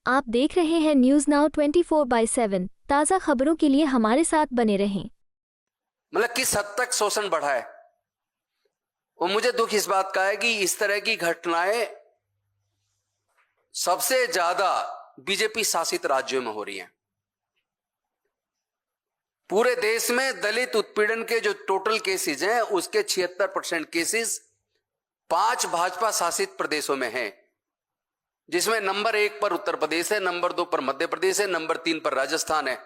आप देख रहे हैं न्यूज नाउ 24/7। ताज़ा खबरों के लिए हमारे साथ बने रहें। मतलब किस हद तक शोषण बढ़ा है, और मुझे दुख इस बात का है कि इस तरह की घटनाएं सबसे ज्यादा बीजेपी शासित राज्यों में हो रही हैं। पूरे देश में दलित उत्पीड़न के जो टोटल केसेस हैं उसके 76% केसेस 5 भाजपा शासित प्रदेशों में हैं, जिसमें नंबर 1 पर उत्तर प्रदेश है, नंबर 2 पर मध्य प्रदेश है, नंबर 3 पर राजस्थान है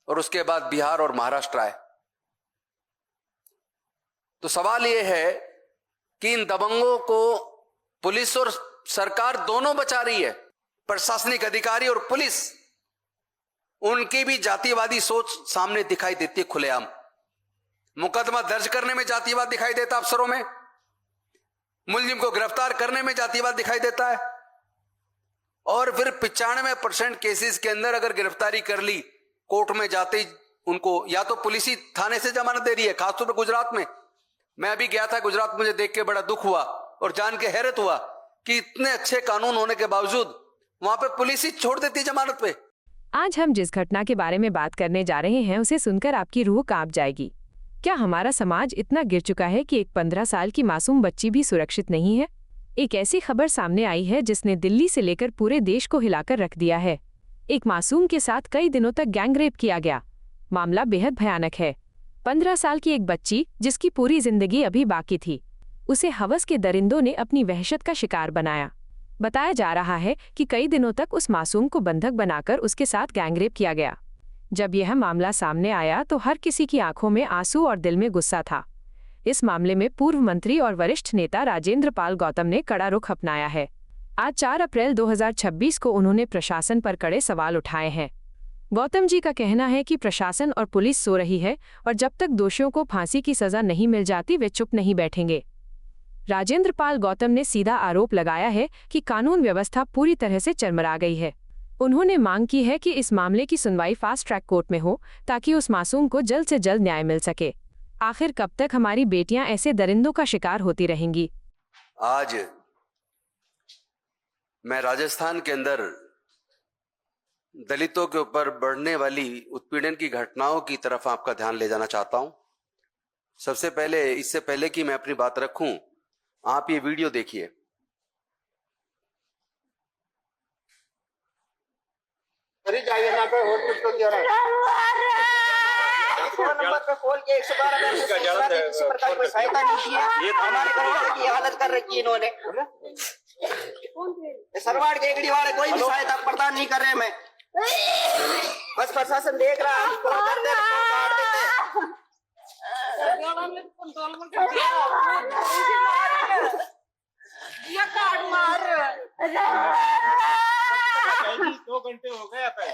और उसके बाद बिहार और महाराष्ट्र है। तो सवाल यह है कि इन दबंगों को पुलिस और सरकार दोनों बचा रही है। प्रशासनिक अधिकारी और पुलिस, उनकी भी जातिवादी सोच सामने दिखाई देती है खुलेआम। मुकदमा दर्ज करने में जातिवाद दिखाई देता, अफसरों में मुलजिम को गिरफ्तार करने में जातिवाद दिखाई देता है, और फिर 95% केसेस के अंदर अगर गिरफ्तारी कर ली, कोर्ट में जाते ही उनको या तो पुलिस ही थाने से जमानत दे रही है। खासतौर पर गुजरात में, मैं अभी गया था गुजरात, मुझे देख के बड़ा दुख हुआ और जान के हैरत हुआ कि इतने अच्छे कानून होने के बावजूद वहां पे पुलिस ही छोड़ देती है जमानत पे। आज हम जिस घटना के बारे में बात करने जा रहे हैं उसे सुनकर आपकी रूह कांप जाएगी। क्या हमारा समाज इतना गिर चुका है कि एक 15 साल की मासूम बच्ची भी सुरक्षित नहीं है? एक ऐसी खबर सामने आई है जिसने दिल्ली से लेकर पूरे देश को हिलाकर रख दिया है। एक मासूम के साथ कई दिनों तक गैंगरेप किया गया। मामला बेहद भयानक है। 15 साल की एक बच्ची जिसकी पूरी जिंदगी अभी बाकी थी, उसे हवस के दरिंदों ने अपनी वहशत का शिकार बनाया। बताया जा रहा है कि कई दिनों तक उस मासूम को बंधक बनाकर उसके साथ गैंगरेप किया गया। जब यह मामला सामने आया तो हर किसी की आंखों में आंसू और दिल में गुस्सा था। इस मामले में पूर्व मंत्री और वरिष्ठ नेता राजेंद्र पाल गौतम ने कड़ा रुख अपनाया है। आज 4 अप्रैल 2026 को उन्होंने प्रशासन पर कड़े सवाल उठाए हैं। गौतम जी का कहना है कि प्रशासन और पुलिस सो रही है और जब तक दोषियों को फांसी की सजा नहीं मिल जाती वे चुप नहीं बैठेंगे। राजेंद्र पाल गौतम ने सीधा आरोप लगाया है कि कानून व्यवस्था पूरी तरह से चरमरा गई है। उन्होंने मांग की है कि इस मामले की सुनवाई फास्ट ट्रैक कोर्ट में हो ताकि उस मासूम को जल्द से जल्द न्याय मिल सके। आखिर कब तक हमारी बेटियां ऐसे दरिंदों का शिकार होती रहेंगी? आज मैं राजस्थान के अंदर दलितों के ऊपर बढ़ने वाली उत्पीड़न की घटनाओं की तरफ आपका ध्यान ले जाना चाहता हूं। सबसे पहले, इससे पहले कि मैं अपनी बात रखूं, आप ये वीडियो देखिए। जाइए ना पे हॉस्पिटल क्यों रहा नंबर पे कॉल किया 112 में किसी प्रकार की सहायता नहीं की है। ये हमारे परिवार की हालत कर रखी है इन्होंने। सरवाड़ के एगड़ी वाले कोई भी सहायता प्रदान नहीं कर रहे। मैं बस प्रशासन देख रहा है, कार्ड मार 2 घंटे हो गए पे।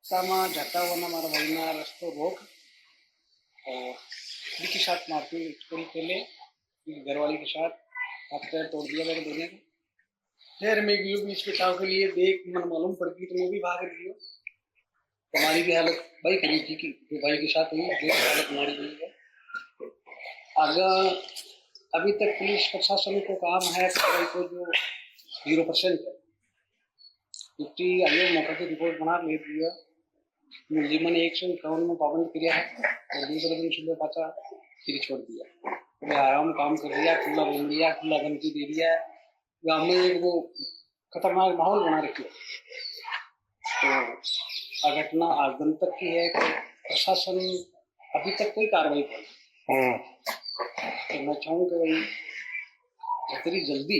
सामा जाता हुआ ना हमारा महीना रस्तो रोक और के साथ मारपीट थोड़ी पहले घरवाली के साथ हाथ पैर तोड़ दिया मेरे दोनों को। फिर मैं गई बीच बचाव के लिए, देख मन मालूम पड़ गई तो मैं भी भाग रही हूँ। हमारी भी हालत भाई करी थी कि जो भाई के साथ हुई जो हालत हमारी हुई है। आगे अभी तक पुलिस प्रशासन को काम है को जो 0% है, छुट्टी आयोग मौका की रिपोर्ट बना ले दिया। मुलजिमन 151 में पाबंद किया है और दूसरे दिन सुबह पाचा फिर छोड़ दिया। आराम काम कर दिया, खुला बोल दिया, खुला धमकी दे दिया। गाँव में एक वो खतरनाक माहौल बना रखी है। तो घटना आज दिन तक की है कि प्रशासन अभी तक कोई कार्रवाई नहीं। तो मैं चाहूँगा भाई जितनी जल्दी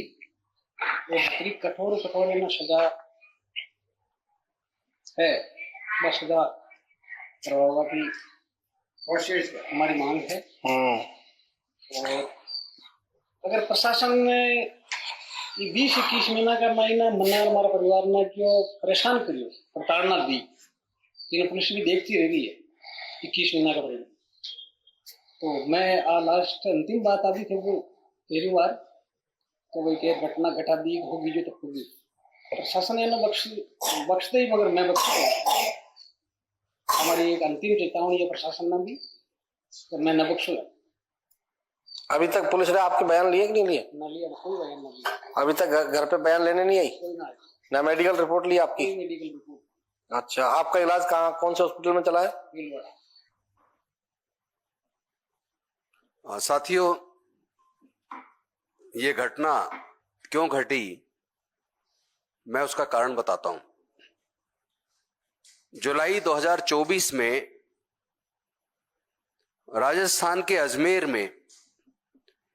वो जितनी कठोर ना सजा है बस सजा करवावा की कोशिश हमारी मांग है। और अगर प्रशासन ने ये 20-21 महीना का महीना मना हमारा परिवार ने क्यों परेशान करियो, प्रताड़ना दी। तीनों पुलिस भी देखती रही है 21 महीना का परिवार। तो मैं लास्ट अंतिम बात अभी थे वो पहली बार तो वही के घटना घटा दी होगी जो तो होगी। प्रशासन ने बख्श दे मगर मैं बख्श हमारी एक अंतिम चेतावनी है प्रशासन ने भी तो मैं न बख्शूंगा। अभी तक पुलिस ने आपके बयान लिए कि नहीं लिए? ना लिया, कोई बयान ना लिया। अभी तक घर पे बयान लेने नहीं आई? कोई ना ना मेडिकल रिपोर्ट ली आपकी? Medical report. अच्छा, आपका इलाज कहाँ कौन से हॉस्पिटल में चला है? साथियों, ये घटना क्यों घटी मैं उसका कारण बताता हूं। जुलाई 2024 में राजस्थान के अजमेर में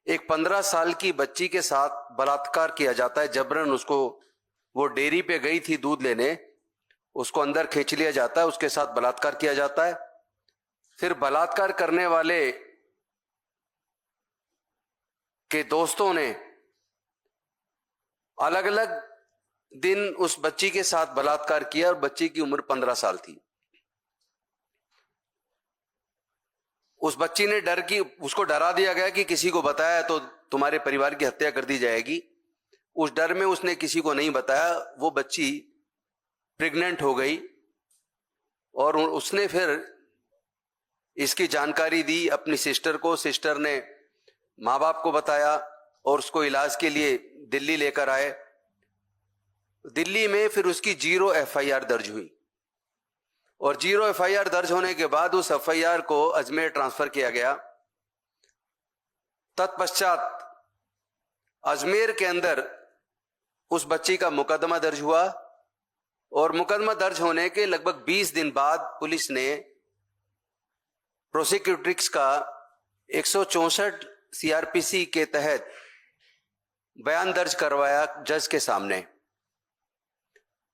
एक 15 साल की बच्ची के साथ बलात्कार किया जाता है। जबरन उसको, वो डेयरी पे गई थी दूध लेने, उसको अंदर खींच लिया जाता है, उसके साथ बलात्कार किया जाता है। फिर बलात्कार करने वाले के दोस्तों ने अलग अलग दिन उस बच्ची के साथ बलात्कार किया और बच्ची की उम्र 15 साल थी। उस बच्ची ने उसको डरा दिया गया कि किसी को बताया तो तुम्हारे परिवार की हत्या कर दी जाएगी। उस डर में उसने किसी को नहीं बताया। वो बच्ची प्रेग्नेंट हो गई और उसने फिर इसकी जानकारी दी अपनी सिस्टर को। सिस्टर ने माँ बाप को बताया और उसको इलाज के लिए दिल्ली लेकर आए। दिल्ली में फिर उसकी 0 FIR दर्ज हुई और 0 FIR दर्ज होने के बाद उस FIR को अजमेर ट्रांसफर किया गया। तत्पश्चात अजमेर के अंदर उस बच्ची का मुकदमा दर्ज हुआ और मुकदमा दर्ज होने के लगभग 20 दिन बाद पुलिस ने प्रोसिक्यूट्रिक्स का 164 CRPC के तहत बयान दर्ज करवाया जज के सामने।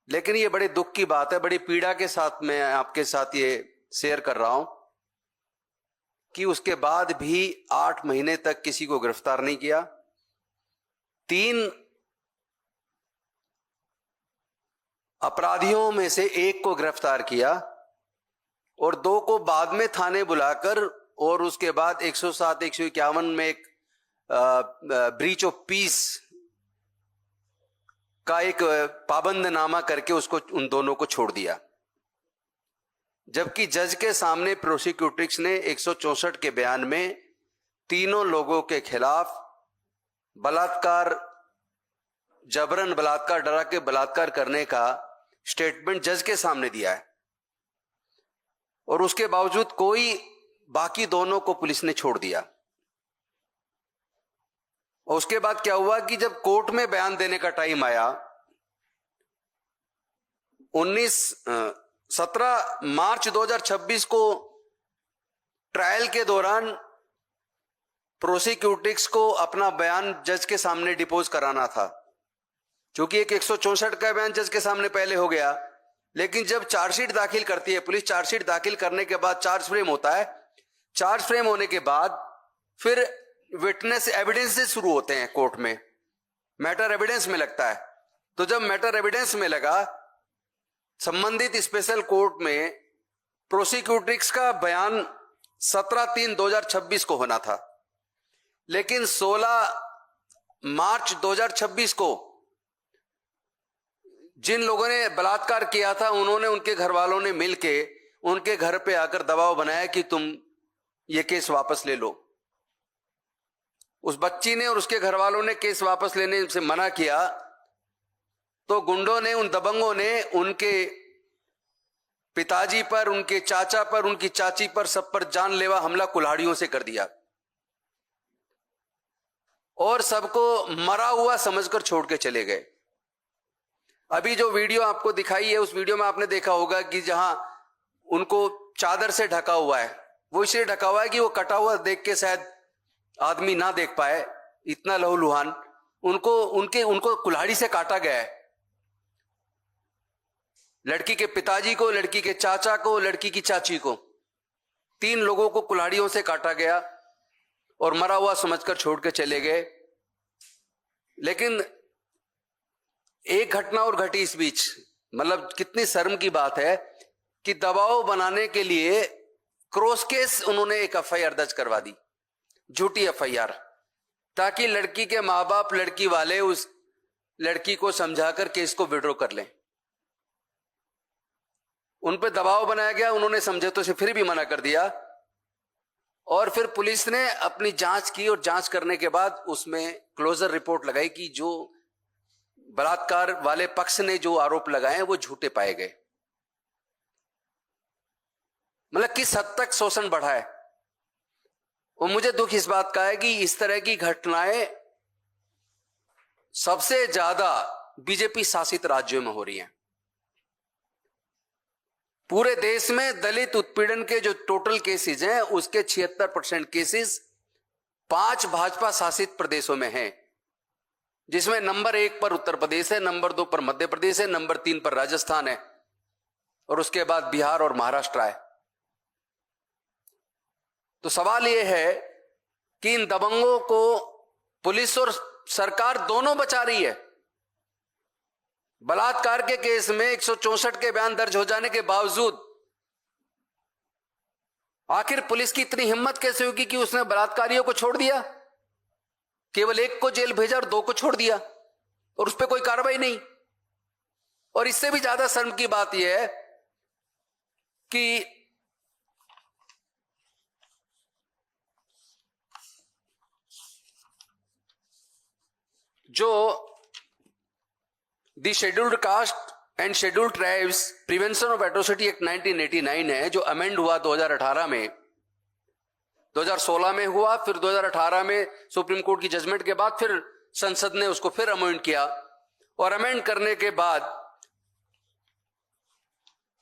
लेकिन ये बड़े दुख की बात है, बड़ी पीड़ा के साथ मैं आपके साथ ये शेयर कर रहा हूं कि उसके बाद भी 8 महीने तक किसी को गिरफ्तार नहीं किया। 3 अपराधियों में से 1 को गिरफ्तार किया और 2 को बाद में थाने बुलाकर और उसके बाद 107, 151 में एक ब्रीच ऑफ पीस का एक पाबंदनामा करके उसको, उन दोनों को छोड़ दिया। जबकि जज के सामने प्रोसिक्यूट्रिक्स ने 164 के बयान में तीनों लोगों के खिलाफ बलात्कार, जबरन बलात्कार, डरा के बलात्कार करने का स्टेटमेंट जज के सामने दिया है और उसके बावजूद बाकी दोनों को पुलिस ने छोड़ दिया। और उसके बाद क्या हुआ कि जब कोर्ट में बयान देने का टाइम आया, 17 मार्च 2026 को ट्रायल के दौरान प्रोसिक्यूट्रिक्स को अपना बयान जज के सामने डिपोज कराना था, क्योंकि एक 164 का बयान जज के सामने पहले हो गया। लेकिन जब चार्जशीट दाखिल करती है पुलिस, चार्जशीट दाखिल करने के बाद चार्ज फ्रेम होता है। चार्ज फ्रेम होने के बाद फिर विटनेस एविडेंसेस शुरू होते हैं कोर्ट में, मैटर एविडेंस में लगता है। तो जब मैटर एविडेंस में लगा, संबंधित स्पेशल कोर्ट में प्रोसिक्यूट्रिक्स का बयान 17/3/2026 को होना था, लेकिन 16 मार्च 2026 को जिन लोगों ने बलात्कार किया था उन्होंने, उनके घर वालों ने मिलके उनके घर पे आकर दबाव बनाया कि तुम ये केस वापस ले लो। उस बच्ची ने और उसके घर वालों ने केस वापस लेने से मना किया तो गुंडों ने, उन दबंगों ने उनके पिताजी पर, उनके चाचा पर, उनकी चाची पर, सब पर जानलेवा हमला कुल्हाड़ियों से कर दिया और सबको मरा हुआ समझकर छोड़ के चले गए। अभी जो वीडियो आपको दिखाई है, उस वीडियो में आपने देखा होगा कि जहां उनको चादर से ढका हुआ है, वो इसलिए ढका हुआ है कि वो कटा हुआ देख के शायद आदमी ना देख पाए, इतना लहूलुहान उनको कुल्हाड़ी से काटा गया है। लड़की के पिताजी को, लड़की के चाचा को, लड़की की चाची को, 3 लोगों को कुल्हाड़ियों से काटा गया और मरा हुआ समझकर छोड़ के चले गए। लेकिन एक घटना और घटी इस बीच, मतलब कितनी शर्म की बात है कि दबाव बनाने के लिए क्रॉस केस उन्होंने एक एफआईआर दर्ज करवा दी, झूठी एफआईआर, ताकि लड़की के माँ बाप लड़की वाले उस लड़की को समझाकर केस को विड्रॉ कर लें। उन पे दबाव बनाया गया, उन्होंने समझौते से फिर भी मना कर दिया, और फिर पुलिस ने अपनी जांच की और जांच करने के बाद उसमें क्लोजर रिपोर्ट लगाई कि जो बलात्कार वाले पक्ष ने जो आरोप लगाए वो झूठे पाए गए। मतलब किस हद तक शोषण बढ़ा है। और मुझे दुख इस बात का है कि इस तरह की घटनाएं सबसे ज्यादा बीजेपी शासित राज्यों में हो रही हैं। पूरे देश में दलित उत्पीड़न के जो टोटल केसेस हैं उसके 76% केसेस 5 भाजपा शासित प्रदेशों में हैं, जिसमें नंबर 1 पर उत्तर प्रदेश है, नंबर 2 पर मध्य प्रदेश है, नंबर 3 पर राजस्थान है, और उसके बाद बिहार और महाराष्ट्र है। तो सवाल यह है कि इन दबंगों को पुलिस और सरकार दोनों बचा रही है। बलात्कार के केस में 164 के बयान दर्ज हो जाने के बावजूद आखिर पुलिस की इतनी हिम्मत कैसे होगी कि उसने बलात्कारियों को छोड़ दिया, केवल 1 को जेल भेजा और 2 को छोड़ दिया, और उस पर कोई कार्रवाई नहीं। और इससे भी ज्यादा शर्म की बात यह है कि जो the scheduled caste and scheduled tribes prevention of atrocity act 1989 है, जो अमेंड हुआ 2018 में, 2016 में हुआ, फिर 2018 में सुप्रीम कोर्ट की जजमेंट के बाद फिर संसद ने उसको फिर अमेंड किया, और अमेंड करने के बाद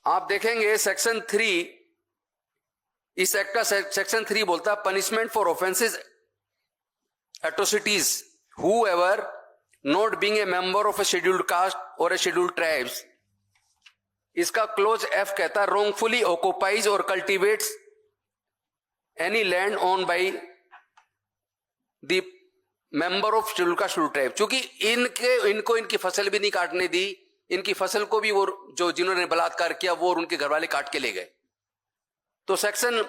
आप देखेंगे सेक्शन 3, इस एक्ट का सेक्शन 3 बोलता है punishment for offences atrocities whoever not being a member of a scheduled caste or a scheduled tribes, इसका क्लोज F कहता है wrongfully occupies or cultivates any land owned by the member of scheduled caste scheduled tribe। चूंकि इनको इनकी फसल भी नहीं काटने दी, इनकी फसल को भी वो जो जिन्होंने बलात्कार किया वो और उनके घर वाले काट के ले गए। तो सेक्शन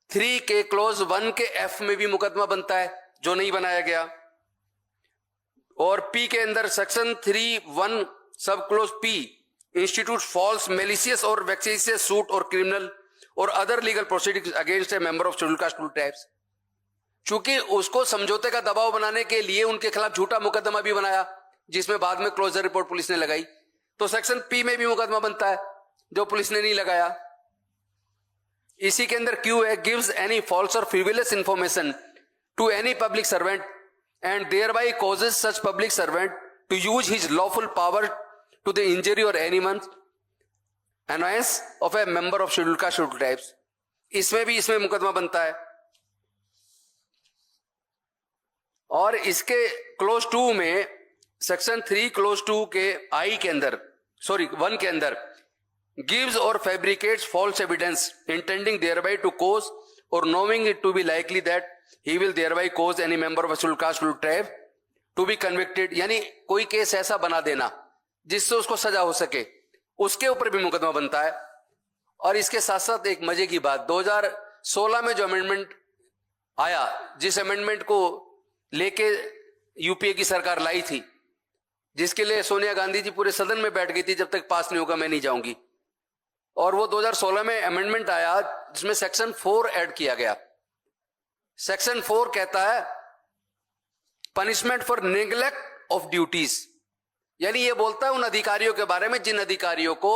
3 के क्लोज 1 के F में भी मुकदमा बनता है, जो नहीं बनाया गया। और पी के अंदर section 3(1) sub clause p institutes false malicious और वेक्सियस सूट और क्रिमिनल और other legal proceedings against a member of scheduled caste scheduled tribes. चूंकि उसको समझौते का दबाव बनाने के लिए उनके खिलाफ झूठा मुकदमा भी बनाया, जिसमें बाद में क्लोजर रिपोर्ट पुलिस ने लगाई, तो सेक्शन पी में भी मुकदमा बनता है, जो पुलिस ने नहीं लगाया। इसी के अंदर क्यू है गिव्स एनी फॉल्स और frivolous information to any public servant and thereby causes such public servant to use his lawful power to the injury or annoyance of a member of scheduled caste scheduled tribes। इसमें मुकदमा बनता है। और इसके close 2 में section 3 close 2 के I के अंदर 1 के अंदर gives or fabricates false evidence intending thereby to cause or knowing it to be likely that he will thereby cause any member of a scheduled caste scheduled tribe to be convicted, यानी कोई case ऐसा बना देना जिससे उसको सजा हो सके, उसके ऊपर भी मुकदमा बनता है। और इसके साथ साथ एक मजे की बात, 2016 में जो अमेंडमेंट आया, जिस अमेंडमेंट को लेके यूपीए की सरकार लाई थी, जिसके लिए सोनिया गांधी जी पूरे सदन में बैठ गई थी, जब तक पास नहीं होगा मैं नहीं जाऊंगी, और वो 2016 में अमेंडमेंट आया जिसमें सेक्शन 4 ऐड किया गया। सेक्शन 4 कहता है punishment for neglect of duties, यानी ये बोलता है उन अधिकारियों के बारे में जिन अधिकारियों को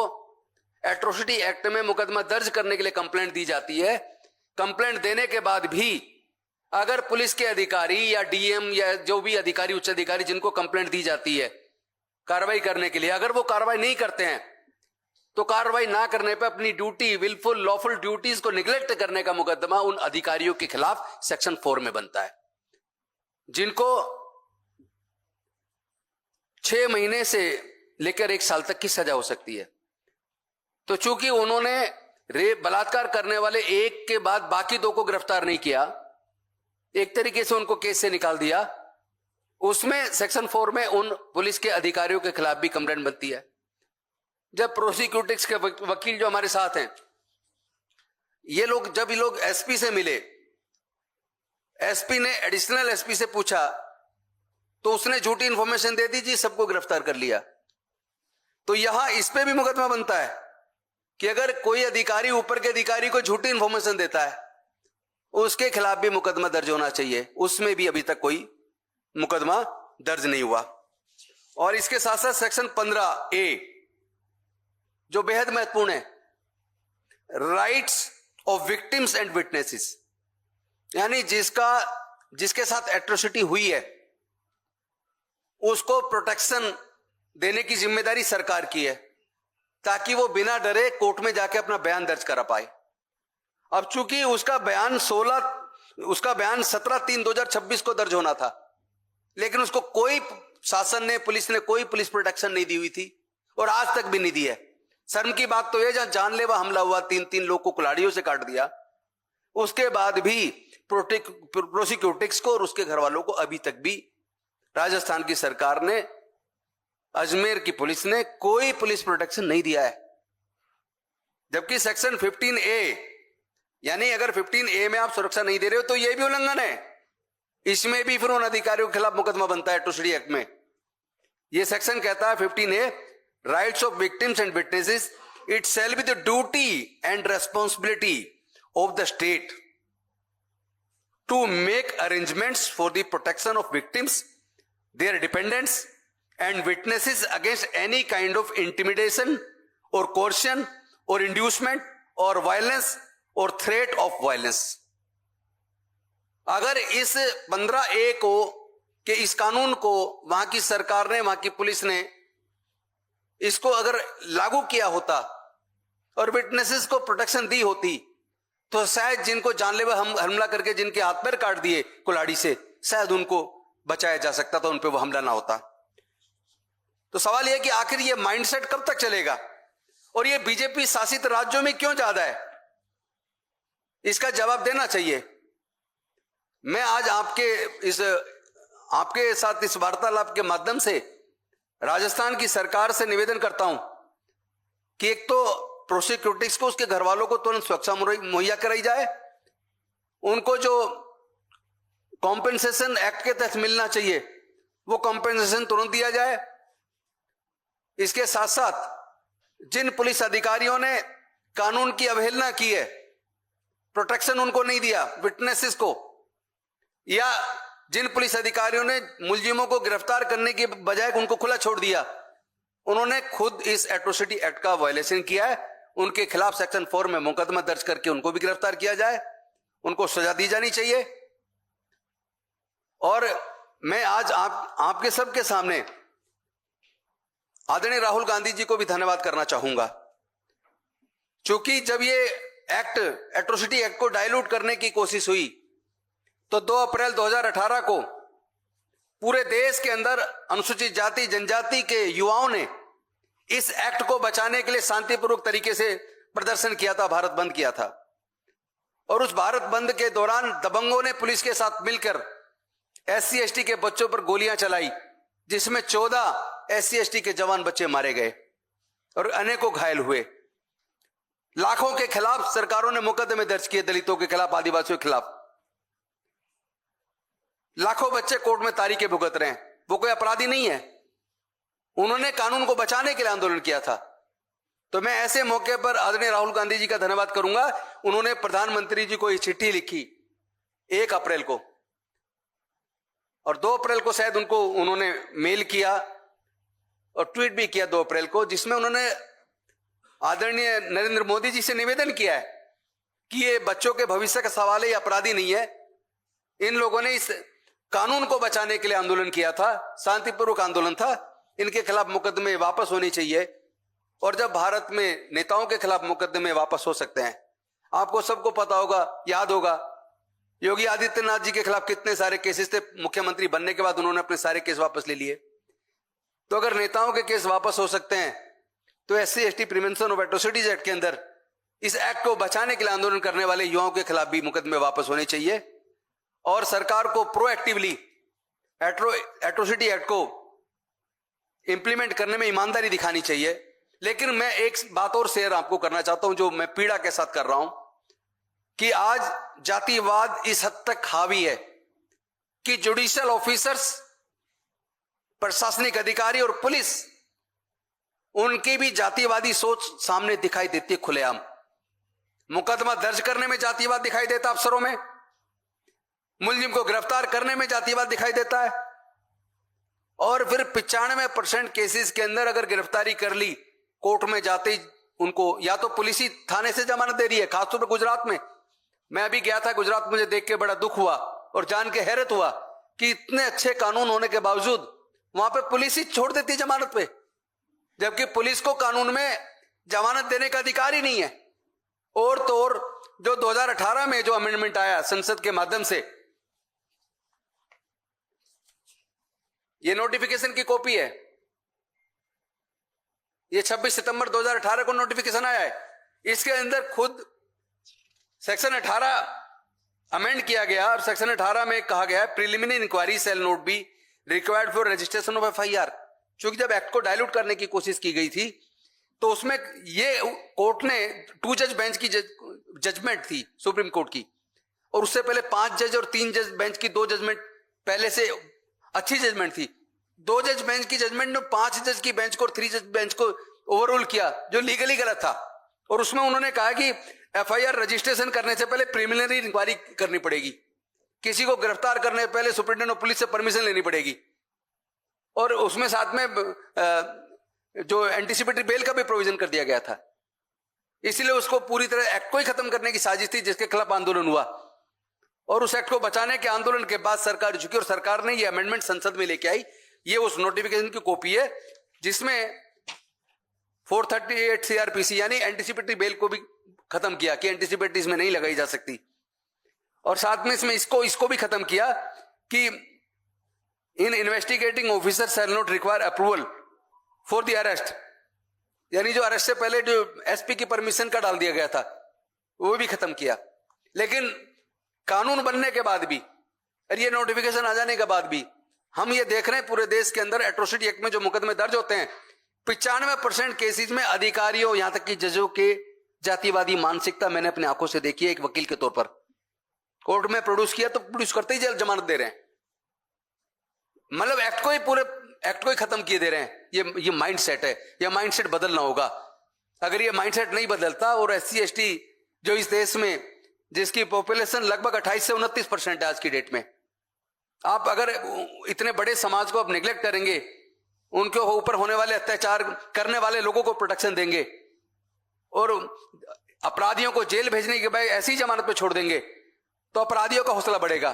एट्रोसिटी एक्ट में मुकदमा दर्ज करने के लिए कंप्लेंट दी जाती है, कंप्लेंट देने के बाद भी अगर पुलिस के अधिकारी या डीएम या जो भी अधिकारी उच्च अधिकारी जिनको कंप्लेंट दी जाती है कार्रवाई करने के लिए, अगर वो कार्रवाई नहीं करते हैं तो कार्रवाई ना करने पर अपनी ड्यूटी विलफुल लॉफुल ड्यूटीज को निगलेक्ट करने का मुकदमा उन अधिकारियों के खिलाफ सेक्शन 4 में बनता है, जिनको 6 महीने से लेकर 1 साल तक की सजा हो सकती है। तो चूंकि उन्होंने बलात्कार करने वाले एक के बाद बाकी 2 को गिरफ्तार नहीं किया, एक तरीके से उनको केस से निकाल दिया, उसमें सेक्शन 4 में उन पुलिस के अधिकारियों के खिलाफ भी कंप्लेंट बनती है। जब प्रोसिक्यूटिव्स के वकील जो हमारे साथ हैं, जब ये लोग एसपी से मिले, एसपी ने एडिशनल एसपी से पूछा तो उसने झूठी इंफॉर्मेशन दे दी जी, सबको गिरफ्तार कर लिया। तो यहां इस पे भी मुकदमा बनता है कि अगर कोई अधिकारी ऊपर के अधिकारी को झूठी इंफॉर्मेशन देता है, उसके खिलाफ भी मुकदमा दर्ज होना चाहिए। उसमें भी अभी तक कोई मुकदमा दर्ज नहीं हुआ। और इसके साथ साथ सेक्शन 15A जो बेहद महत्वपूर्ण है, rights of victims and witnesses, यानी जिसके साथ एट्रोसिटी हुई है उसको प्रोटेक्शन देने की जिम्मेदारी सरकार की है, ताकि वो बिना डरे कोर्ट में जाके अपना बयान दर्ज करा पाए। अब चूंकि उसका बयान 17/3/2026 को दर्ज होना था, लेकिन उसको कोई शासन ने, पुलिस ने कोई पुलिस प्रोटेक्शन नहीं दी हुई थी और आज तक भी नहीं दी है। शर्म की बात तो यह, जहां जानलेवा हमला हुआ, 3 लोग को कुल्हाड़ियों से काट दिया, उसके बाद भी प्रोसिक्यूटिव्स को और उसके घर वालों को अभी तक भी राजस्थान की सरकार ने, अजमेर की पुलिस ने कोई पुलिस प्रोटेक्शन नहीं दिया है। जबकि सेक्शन 15A, यानी अगर 15A में आप सुरक्षा नहीं दे रहे हो तो यह भी उल्लंघन है। इसमें भी फिर उन अधिकारियों के खिलाफ मुकदमा बनता है एट्रोसिटी एक्ट में। यह सेक्शन कहता है 15A, rights of victims and witnesses, it shall be the duty and responsibility of the state to make arrangements for the protection of victims, their dependents and witnesses against any kind of intimidation or coercion or inducement or violence or threat of violence। अगर इस 15A को के इस कानून को वहां की सरकार ने, वहां की पुलिस ने इसको अगर लागू किया होता और विटनेसेस को प्रोटेक्शन दी होती, तो शायद जिनको जानलेवा हमला करके जिनके हाथ पैर काट दिए कुल्हाड़ी से, शायद उनको बचाया जा सकता था, उन पे वो हमला ना होता। तो सवाल यह कि आखिर ये माइंडसेट कब तक चलेगा और ये बीजेपी शासित राज्यों में क्यों ज्यादा है, इसका जवाब देना चाहिए। मैं आज आपके साथ इस वार्तालाप के माध्यम से राजस्थान की सरकार से निवेदन करता हूं कि एक तो प्रोसिक्यूटिव्स को, उसके घर वालों को तुरंत सुरक्षा मुहैया कराई जाए, उनको जो कॉम्पेंसेशन एक्ट के तहत मिलना चाहिए वो कॉम्पेंसेशन तुरंत दिया जाए। इसके साथ साथ जिन पुलिस अधिकारियों ने कानून की अवहेलना की है, प्रोटेक्शन उनको नहीं दिया विटनेसेस को, या जिन पुलिस अधिकारियों ने मुलजिमों को गिरफ्तार करने के बजाय उनको खुला छोड़ दिया, उन्होंने खुद इस एट्रोसिटी एक्ट का वायलेशन किया है, उनके खिलाफ सेक्शन 4 में मुकदमा दर्ज करके उनको भी गिरफ्तार किया जाए, उनको सजा दी जानी चाहिए। और मैं आज आपके सबके सामने आदरणीय राहुल गांधी जी को भी धन्यवाद करना चाहूंगा, क्योंकि जब ये एक्ट, एट्रोसिटी एक्ट को डाइल्यूट करने की कोशिश हुई तो 2 अप्रैल 2018 को पूरे देश के अंदर अनुसूचित जाति जनजाति के युवाओं ने इस एक्ट को बचाने के लिए शांतिपूर्वक तरीके से प्रदर्शन किया था, भारत बंद किया था। और उस भारत बंद के दौरान दबंगों ने पुलिस के साथ मिलकर SC ST के बच्चों पर गोलियां चलाई, जिसमें 14 SC ST के जवान बच्चे मारे गए और अनेकों घायल हुए। लाखों के खिलाफ सरकारों ने मुकदमे दर्ज किए, दलितों के खिलाफ, आदिवासियों के खिलाफ। लाखों बच्चे कोर्ट में तारीखें भुगत रहे हैं, वो कोई अपराधी नहीं है, उन्होंने कानून को बचाने के लिए आंदोलन किया था। तो मैं ऐसे मौके पर आदरणीय राहुल गांधी जी का धन्यवाद करूंगा। उन्होंने प्रधानमंत्री जी को ये चिट्ठी लिखी 1 अप्रैल को, और 2 अप्रैल को शायद उन्होंने मेल किया और ट्वीट भी किया 2 अप्रैल को, जिसमें उन्होंने आदरणीय नरेंद्र मोदी जी से निवेदन किया है कि ये बच्चों के भविष्य का सवाल है, ये अपराधी नहीं है। इन लोगों ने इस कानून को बचाने के लिए आंदोलन किया था, शांतिपूर्वक आंदोलन था, इनके खिलाफ मुकदमे वापस होने चाहिए। और जब भारत में नेताओं के खिलाफ मुकदमे वापस हो सकते हैं, आपको सबको पता होगा, याद होगा, योगी आदित्यनाथ जी के खिलाफ कितने सारे केसेस थे, मुख्यमंत्री बनने के बाद उन्होंने अपने सारे केस वापस ले लिए। तो अगर नेताओं के केस वापस हो सकते हैं तो SC ST prevention of atrocities act के अंदर इस एक्ट को बचाने के लिए आंदोलन करने वाले युवाओं के खिलाफ भी मुकदमे वापस होने चाहिए। और सरकार को प्रोएक्टिवली एट्रोसिटी एक्ट को इंप्लीमेंट करने में ईमानदारी दिखानी चाहिए। लेकिन मैं एक बात और शेयर आपको करना चाहता हूं जो मैं पीड़ा के साथ कर रहा हूं कि आज जातिवाद इस हद तक हावी है कि जुडिशियल ऑफिसर्स, प्रशासनिक अधिकारी और पुलिस, उनकी भी जातिवादी सोच सामने दिखाई देती है खुलेआम। मुकदमा दर्ज करने में जातिवाद दिखाई देता अफसरों में, मुलजिम को गिरफ्तार करने में जातिवाद दिखाई देता है, और फिर 95% केसेस के अंदर अगर गिरफ्तारी कर ली, कोर्ट में जाते ही उनको या तो पुलिस ही थाने से जमानत दे रही है। खासतौर पर गुजरात में, मैं अभी गया था गुजरात, मुझे देख के बड़ा दुख हुआ और जान के हैरत हुआ कि इतने अच्छे कानून होने के बावजूद वहां पे पुलिस ही छोड़ देती है जमानत पे, जबकि पुलिस को कानून में जमानत देने का अधिकार ही नहीं है। और तो और जो 2018 में जो अमेंडमेंट आया संसद के माध्यम से, ये नोटिफिकेशन की कॉपी है, ये 26 सितंबर 2018 को नोटिफिकेशन आया है। इसके अंदर खुद सेक्शन 18 अमेंड किया गया और सेक्शन 18 में कहा गया है preliminary inquiry shall not be required for registration of FIR. क्योंकि जब एक्ट को डायल्यूट करने की कोशिश की गई थी तो उसमें ये कोर्ट ने 2 जज बेंच की जजमेंट थी सुप्रीम कोर्ट की, और उससे पहले 5 जज और 3 जज बेंच की 2 जजमेंट पहले से अच्छी जजमेंट थी। 2 जज बेंच की जजमेंट ने 5 जज की बेंच को और 3 जज बेंच को ओवररूल किया, जो लीगली गलत था। और उसमें उन्होंने कहा कि एफआईआर रजिस्ट्रेशन करने से पहले प्रिलिमिनरी इंक्वायरी करनी पड़ेगी, किसी को गिरफ्तार करने से पहले सुप्रीटेंडेंट ऑफ पुलिस से परमिशन लेनी पड़ेगी, और उसमें साथ में जो एंटीसिपेटरी बेल का भी प्रोविजन कर दिया गया था। इसलिए उसको पूरी तरह एक्ट को ही खत्म करने की साजिश थी जिसके खिलाफ आंदोलन हुआ, और उस एक्ट को बचाने के आंदोलन के बाद सरकार झुकी और सरकार ने ये अमेंडमेंट संसद में लेके आई। ये उस नोटिफिकेशन की कॉपी है जिसमें 438 सीआरपीसी यानी एंटीसिपेटरी बेल को भी खत्म किया कि एंटीसिपेटरी इसमें नहीं लगाई जा सकती, और साथ में इसमें इसको भी खत्म किया कि इन investigating officer shall not require approval for the arrest, यानी जो अरेस्ट से पहले जो एसपी की परमिशन का डाल दिया गया था वो भी खत्म किया। लेकिन कानून बनने के बाद भी और ये नोटिफिकेशन आ जाने के बाद भी हम ये देख रहे हैं पूरे देश के अंदर एट्रोसिटी एक्ट में जो मुकदमे दर्ज होते हैं 95% केसेस में अधिकारियों यहां तक कि जजों के जातिवादी मानसिकता मैंने अपनी आंखों से देखी है। एक वकील के तौर पर कोर्ट में प्रोड्यूस किया तो प्रोड्यूस करते ही जेल जमानत दे रहे हैं, मतलब एक्ट को ही खत्म किए दे रहे हैं। ये माइंडसेट है, ये माइंडसेट बदलना होगा। अगर ये माइंडसेट नहीं बदलता और एससी एसटी जो इस देश में जिसकी पॉपुलेशन लगभग 28 से 29% है आज की डेट में, आप अगर इतने बड़े समाज को आप निगलेक्ट करेंगे, उनके ऊपर होने वाले अत्याचार करने वाले लोगों को प्रोटेक्शन देंगे और अपराधियों को जेल भेजने के बाद ऐसी जमानत पे छोड़ देंगे तो अपराधियों का हौसला बढ़ेगा,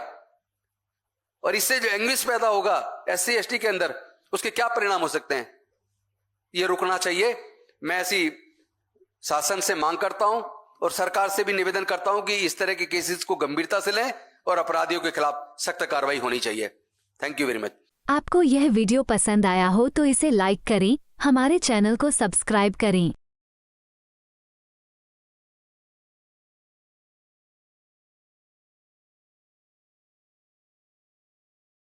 और इससे जो एंग्विश पैदा होगा एससी एसटी के अंदर उसके क्या परिणाम हो सकते हैं, ये रुकना चाहिए। मैं ऐसी शासन से मांग करता हूं और सरकार से भी निवेदन करता हूं कि इस तरह के केसेस को गंभीरता से लें और अपराधियों के खिलाफ सख्त कार्रवाई होनी चाहिए। Thank you very much. आपको यह वीडियो पसंद आया हो तो इसे लाइक करें, हमारे चैनल को सब्सक्राइब करें।